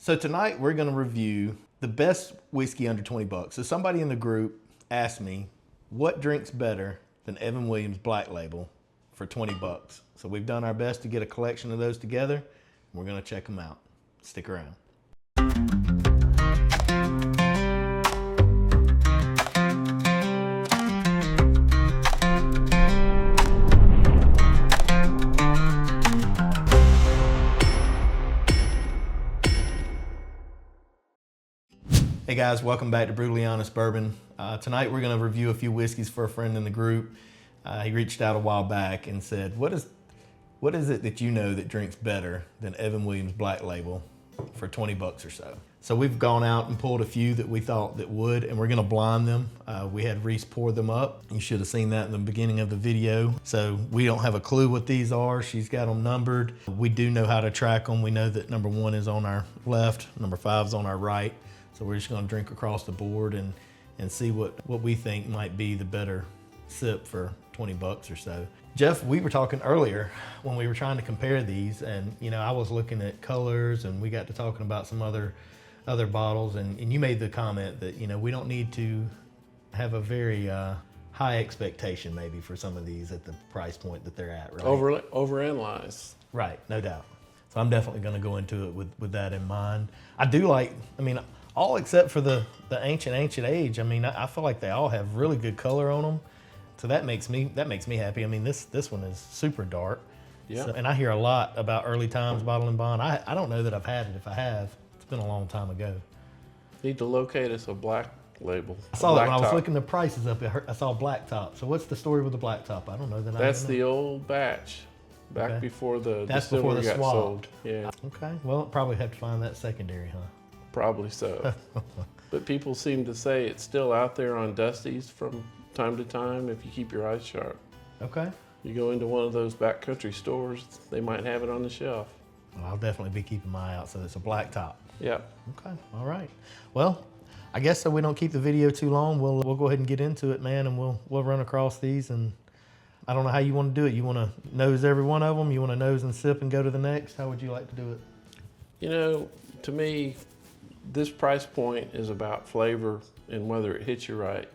So tonight we're going to review the best whiskey under 20 bucks. So somebody in the group asked me, what drinks better than Evan Williams Black Label for 20 bucks? So we've done our best to get a collection of those together, and we're going to check them out. Stick around. Hey guys, welcome back to Brutally Honest Bourbon. Tonight we're going to review a few whiskeys for a friend in the group. He reached out a while back and said, what is it that you know that drinks better than Evan Williams Black Label for 20 bucks or so? So we've gone out and pulled a few that we thought that would, and we're going to blind them. We had Reese pour them up. You should have seen that in the beginning of the video. So we don't have a clue what these are. She's got them numbered. We do know how to track them. We know that number 1 is on our left, number 5 is on our right. So we're just gonna drink across the board and see what we think might be the better sip for 20 bucks or so. Jeff, we were talking earlier when we were trying to compare these, and you know, I was looking at colors and we got to talking about some other bottles, and you made the comment that, you know, we don't need to have a very high expectation maybe for some of these at the price point that they're at, right? Overanalyze. Right, no doubt. So I'm definitely gonna go into it with that in mind. I do like, I mean, all except for the ancient age. I mean, I feel like they all have really good color on them. So that makes me happy. I mean, this one is super dark. Yeah. So, and I hear a lot about early times bottle and bond. I don't know that I've had it. If I have, it's been a long time ago. Need to locate us a black label. I saw that when I was looking the prices up. I saw black top. So what's the story with the black top? I don't know that. That's the old batch, back before the distillery got sold. Yeah. Okay. Well, I'll probably have to find that secondary, huh? Probably so. But people seem to say it's still out there on Dusty's from time to time if you keep your eyes sharp. Okay. You go into one of those backcountry stores, they might have it on the shelf. Well, I'll definitely be keeping my eye out. So it's a black top. Yeah. Okay. All right. Well, I guess so we don't keep the video too long, we'll go ahead and get into it, man, and we'll run across these. And I don't know how you want to do it. You want to nose every one of them? You want to nose and sip and go to the next? How would you like to do it? You know, to me, this price point is about flavor and whether it hits you right.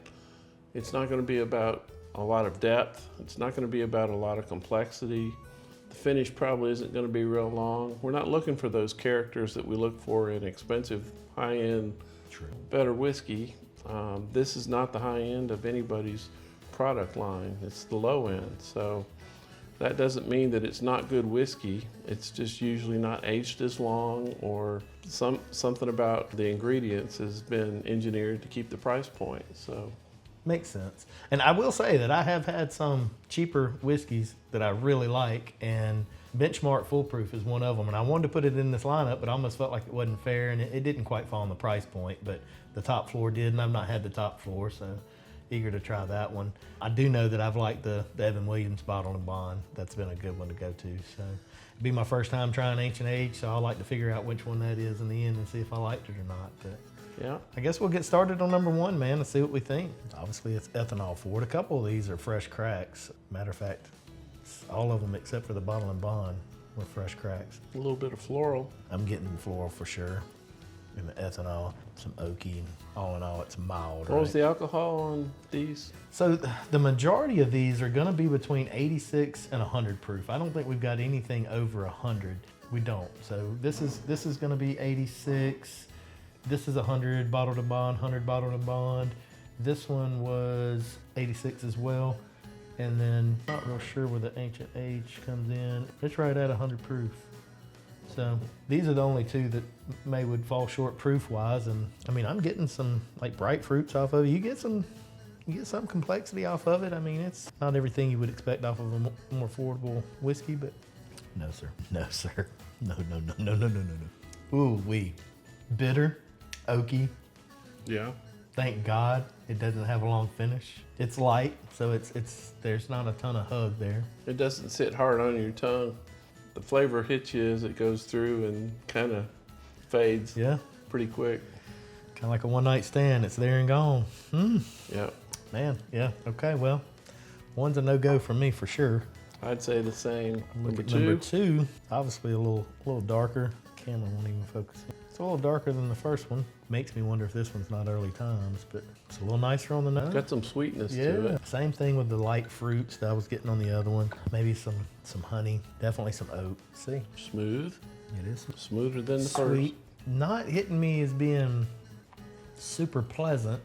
It's not going to be about a lot of depth. It's not going to be about a lot of complexity. The finish probably isn't going to be real long. We're not looking for those characters that we look for in expensive, high-end, better whiskey. This is not the high end of anybody's product line. It's the low end. So that doesn't mean that it's not good whiskey. It's just usually not aged as long, or something about the ingredients has been engineered to keep the price point. So makes sense. And I will say that I have had some cheaper whiskeys that I really like, and Benchmark Foolproof is one of them. And I wanted to put it in this lineup, but I almost felt like it wasn't fair, and it didn't quite fall on the price point, but the top floor did, and I've not had the top floor, so eager to try that one. I do know that I've liked the Evan Williams Bottle and Bond. That's been a good one to go to. So it'd be my first time trying Ancient Age, so I'll like to figure out which one that is in the end and see if I liked it or not. But yeah, I guess we'll get started on number 1, man, and see what we think. Obviously, it's ethanol forward. A couple of these are fresh cracks. Matter of fact, all of them except for the Bottle and Bond were fresh cracks. A little bit of floral. I'm getting floral for sure. And the ethanol, some oaky, and all in all, it's mild. What was the alcohol on these? So the majority of these are gonna be between 86 and 100 proof. I don't think we've got anything over 100. We don't. So this is gonna be 86. This is 100 bottle to bond, 100 bottle to bond. This one was 86 as well. And then not real sure where the Ancient Age comes in. It's right at 100 proof. So these are the only two that would fall short proof-wise, and I mean, I'm getting some like bright fruits off of it. You get some complexity off of it. I mean, it's not everything you would expect off of a more affordable whiskey, but no, sir, no, sir, no. Ooh, bitter, oaky. Yeah. Thank God it doesn't have a long finish. It's light, so there's not a ton of hug there. It doesn't sit hard on your tongue. The flavor hits you as it goes through and kind of fades. Yeah. Pretty quick. Kind of like a one-night stand. It's there and gone. Yeah. Man, yeah. Okay, well, one's a no-go for me for sure. I'd say the same. Look at number 2. Obviously a little darker. camera won't even focus. It's a little darker than the first one. Makes me wonder if this one's not early times, but it's a little nicer on the nose. Got some sweetness to it. Same thing with the light fruits that I was getting on the other one. Maybe some honey, definitely some oat. See? Smooth. It is Smoother than the sweet. Not hitting me as being super pleasant,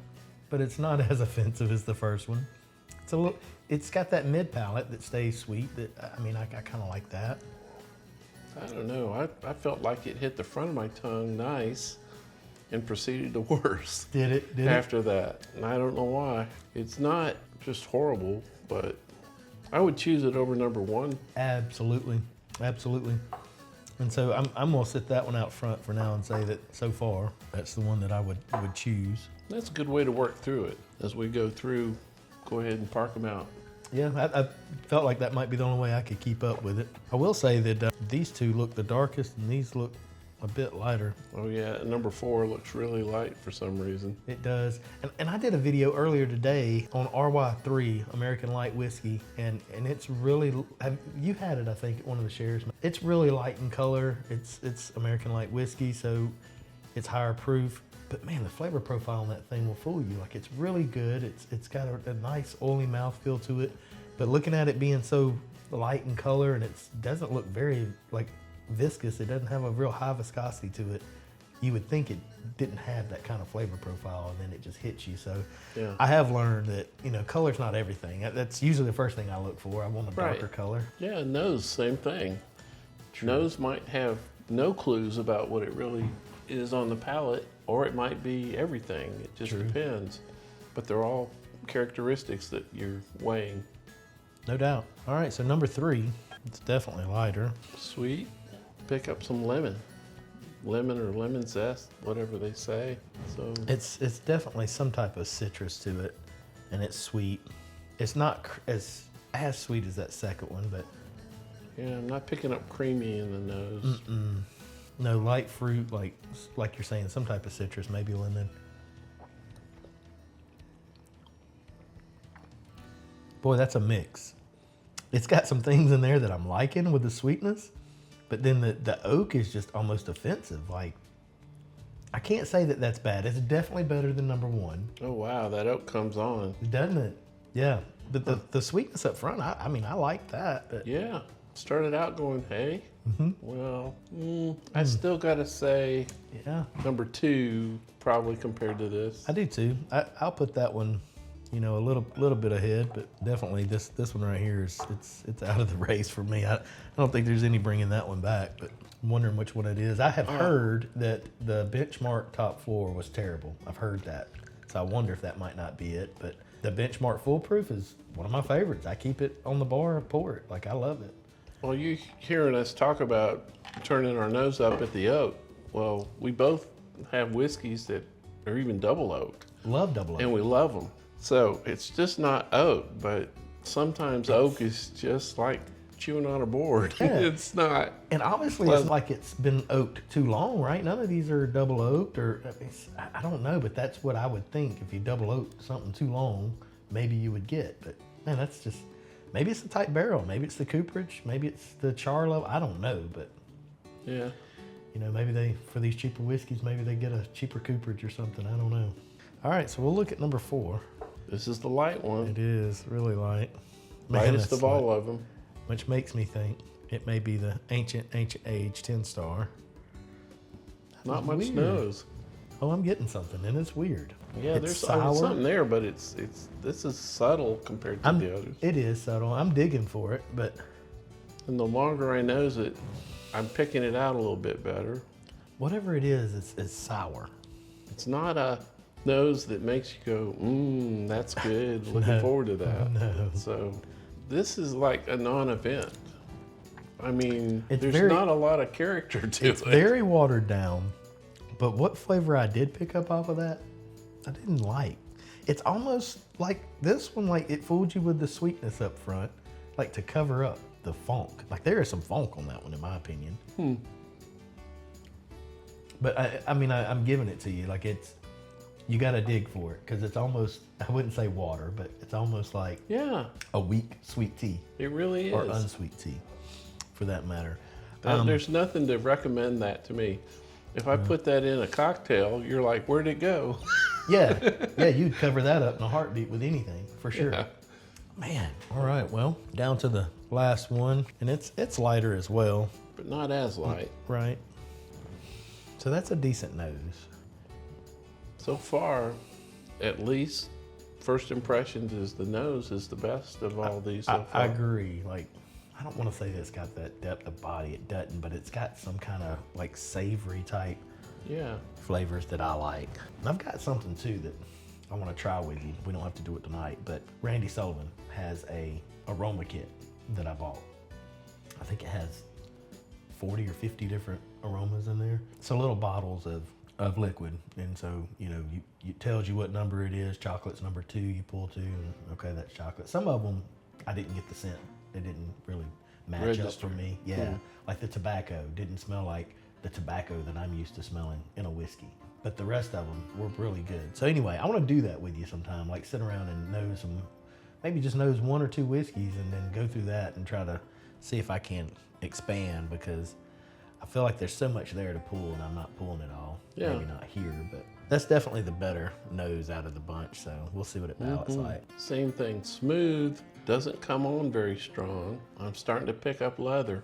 but it's not as offensive as the first one. It's got that mid palate that stays sweet. That I kind of like that. I don't know. I felt like it hit the front of my tongue nice and proceeded to worse. Did it? After that. And I don't know why. It's not just horrible, but I would choose it over number one. Absolutely. Absolutely. And so I'm going to sit that one out front for now and say that so far, that's the one that I would choose. That's a good way to work through it. As we go through, go ahead and park them out. Yeah, I felt like that might be the only way I could keep up with it. I will say that these two look the darkest and these look a bit lighter. Oh yeah, number 4 looks really light for some reason. It does. And I did a video earlier today on RY3, American Light Whiskey, and it's really, you had it I think at one of the shares. It's really light in color. It's American Light Whiskey, so it's higher proof. But man, the flavor profile on that thing will fool you. Like, it's really good. It's got a nice oily mouthfeel to it. But looking at it being so light in color and it doesn't look very like viscous, it doesn't have a real high viscosity to it. You would think it didn't have that kind of flavor profile, and then it just hits you. So yeah. I have learned that, color's not everything. That's usually the first thing I look for. I want a darker color. Yeah, nose, same thing. True. Nose might have no clues about what it really is on the palate, or it might be everything. It just depends. But they're all characteristics that you're weighing. No doubt. All right, so number 3, it's definitely lighter. Sweet. Pick up some lemon. Lemon or lemon zest, whatever they say. So it's definitely some type of citrus to it, and it's sweet. It's not as sweet as that second one, but yeah, I'm not picking up creamy in the nose. No, light fruit, like you're saying, some type of citrus, maybe lemon. Boy, that's a mix. It's got some things in there that I'm liking with the sweetness, but then the oak is just almost offensive. Like, I can't say that that's bad. It's definitely better than number 1. Oh wow, that oak comes on. Doesn't it? Yeah, but the sweetness up front, I like that. But yeah, started out going, hey. Well, I still gotta say, number 2 probably compared to this. I do too. I'll put that one, a little bit ahead, but definitely this one right here it's out of the race for me. I don't think there's any bringing that one back, but I'm wondering which one it is. I have heard that the benchmark top floor was terrible. I've heard that, so I wonder if that might not be it. But the benchmark foolproof is one of my favorites. I keep it on the bar and pour it. Like, I love it. Well, you hearing us talk about turning our nose up at the oak. Well, we both have whiskeys that are even double oaked. Love double oak. And we love them. So it's just not oak, but sometimes oak is just like chewing on a board. Yeah. It's not. And obviously it's like it's been oaked too long, right? None of these are double oaked, or I don't know, but that's what I would think. If you double oaked something too long, maybe you would get. But man, that's just, maybe it's the tight barrel, maybe it's the cooperage, maybe it's the char level. I don't know, but yeah, maybe for these cheaper whiskeys, maybe they get a cheaper cooperage or something. I don't know. All right, so we'll look at number 4. This is the light one. It is really light. Lightest of all of them. Which makes me think it may be the ancient age 10 star. Not much nose. Oh, I'm getting something, and it's weird. Yeah, there's something there, but this is subtle compared to the others. It is subtle. I'm digging for it, but and the longer I nose it, I'm picking it out a little bit better. Whatever it is, it's sour. It's not a nose that makes you go, that's good. Looking forward to that. No. So this is like a non-event. I mean, there's very, not a lot of character to it. It's very watered down, but what flavor I did pick up off of that, I didn't like. It's almost like this one, like it fooled you with the sweetness up front, like to cover up the funk. Like there is some funk on that one in my opinion. But I'm giving it to you. Like you got to dig for it because it's almost, I wouldn't say water, but it's almost like a weak sweet tea. It really is. Or unsweet tea for that matter. There's nothing to recommend that to me. If I put that in a cocktail, you're like, where'd it go? Yeah, you'd cover that up in a heartbeat with anything, for sure. Yeah. Man, all right, well, down to the last one, and it's lighter as well. But not as light. Right. So that's a decent nose. So far, at least, first impressions is the nose is the best of all these so far. I agree. Like, I don't want to say that it's got that depth of body. It doesn't, but it's got some kind of like savory type flavors that I like. And I've got something too that I want to try with you. We don't have to do it tonight, but Randy Sullivan has a aroma kit that I bought. I think it has 40 or 50 different aromas in there. So little bottles of liquid, and so it tells you what number it is. Chocolate's number 2, you pull 2, and okay, that's chocolate. Some of them I didn't get the scent. It didn't really match up for me. Yeah, like the tobacco didn't smell like the tobacco that I'm used to smelling in a whiskey. But the rest of them were really good. So anyway, I want to do that with you sometime, like sit around and nose some, maybe just nose 1 or 2 whiskeys and then go through that and try to see if I can expand, because I feel like there's so much there to pull and I'm not pulling it all. Yeah. Maybe not here, but that's definitely the better nose out of the bunch. So we'll see what it ballots like. Same thing, smooth, doesn't come on very strong. I'm starting to pick up leather.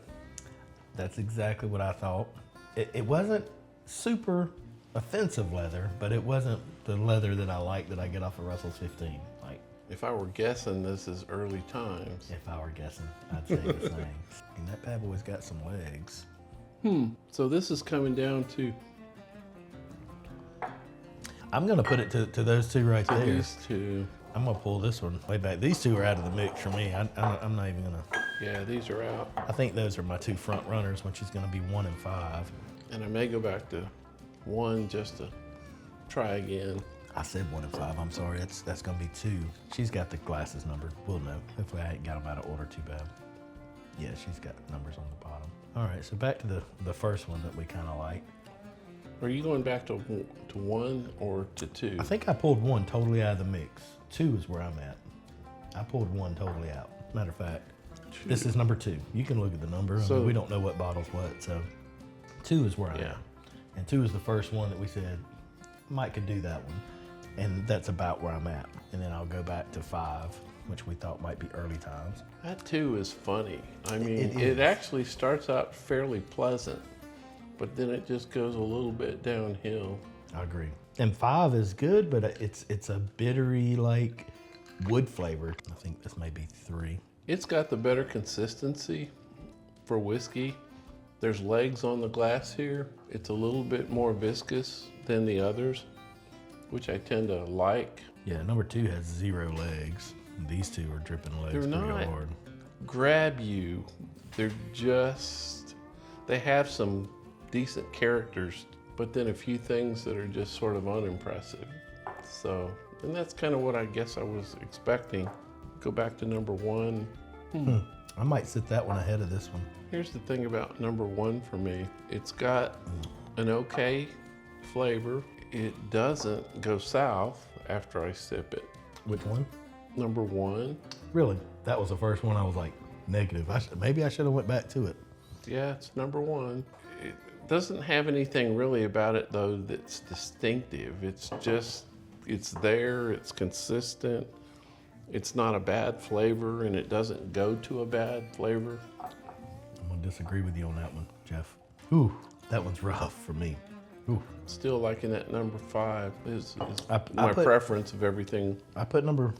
That's exactly what I thought. It wasn't super offensive leather, but it wasn't the leather that I like that I get off of Russell's 15. Like, if I were guessing, this is early times. if I were guessing, I'd say the same. And that bad boy's got some legs. So this is coming down to I'm gonna put it to those two right there. these two. I'm gonna pull this one way back. These two are out of the mix for me. I'm not even gonna. Yeah, these are out. I think those are my 2 front runners, which is gonna be 1 and 5. And I may go back to 1 just to try again. I said 1 and 5. I'm sorry. That's gonna be 2. She's got the glasses numbered. We'll know. Hopefully I ain't got them out of order too bad. Yeah, she's got numbers on the bottom. All right, so back to the first one that we kind of like. Are you going back to 1 or to 2? I think I pulled 1 totally out of the mix. 2 is where I'm at. I pulled 1 totally out. Matter of fact, this is number 2. You can look at the number. So, I mean, we don't know what bottle's what, so 2 is where I'm at. And 2 is the first one that we said, Mike could do that one. And that's about where I'm at. And then I'll go back to 5, which we thought might be early times. That 2 is funny. I mean, it actually starts out fairly pleasant, but then it just goes a little bit downhill. I agree. And 5 is good, but it's a bittery, like, wood flavor. I think this may be 3. It's got the better consistency for whiskey. There's legs on the glass here. It's a little bit more viscous than the others, which I tend to like. Yeah, number 2 has 0 legs. These 2 are dripping legs They're pretty not hard. grab you. They're just, they have some decent characters, but then a few things that are just sort of unimpressive. So, and that's kind of what I guess I was expecting. Go back to number 1. I might sit that one ahead of this one. Here's the thing about number 1 for me. It's got an okay flavor. It doesn't go south after I sip it. Which one? Number 1. Really? That was the first one I was like, negative. Maybe I should have went back to it. Yeah, it's number 1. It doesn't have anything really about it though that's distinctive. It's just, it's there, it's consistent. It's not a bad flavor and it doesn't go to a bad flavor. I'm gonna disagree with you on that one, Jeff. Ooh, that one's rough for me. Ooh. Still liking that number 5 is my preference of everything. I put number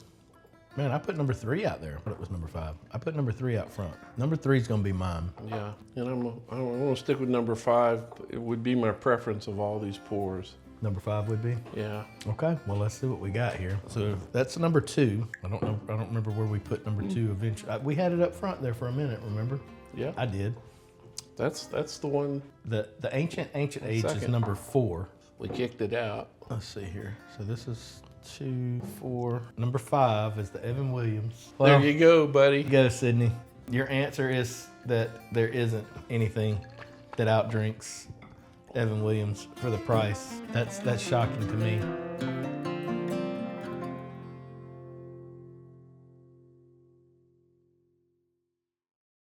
3 out there, but it was number 5. I put number 3 out front. Number 3 is gonna be mine. Yeah, and I'm gonna stick with number 5. It would be my preference of all these pours. Number 5 would be? Yeah. Okay, well, let's see what we got here. So that's number 2. I don't remember where we put number 2 eventually. We had it up front there for a minute, remember? Yeah. I did. That's the one. The ancient age is Second. number 4. We kicked it out. Let's see here. So this is 2, 4. Number 5 is the Evan Williams. Well, There you go, buddy. go, Sydney. Your answer is that there isn't anything that outdrinks Evan Williams for the price. That's shocking to me.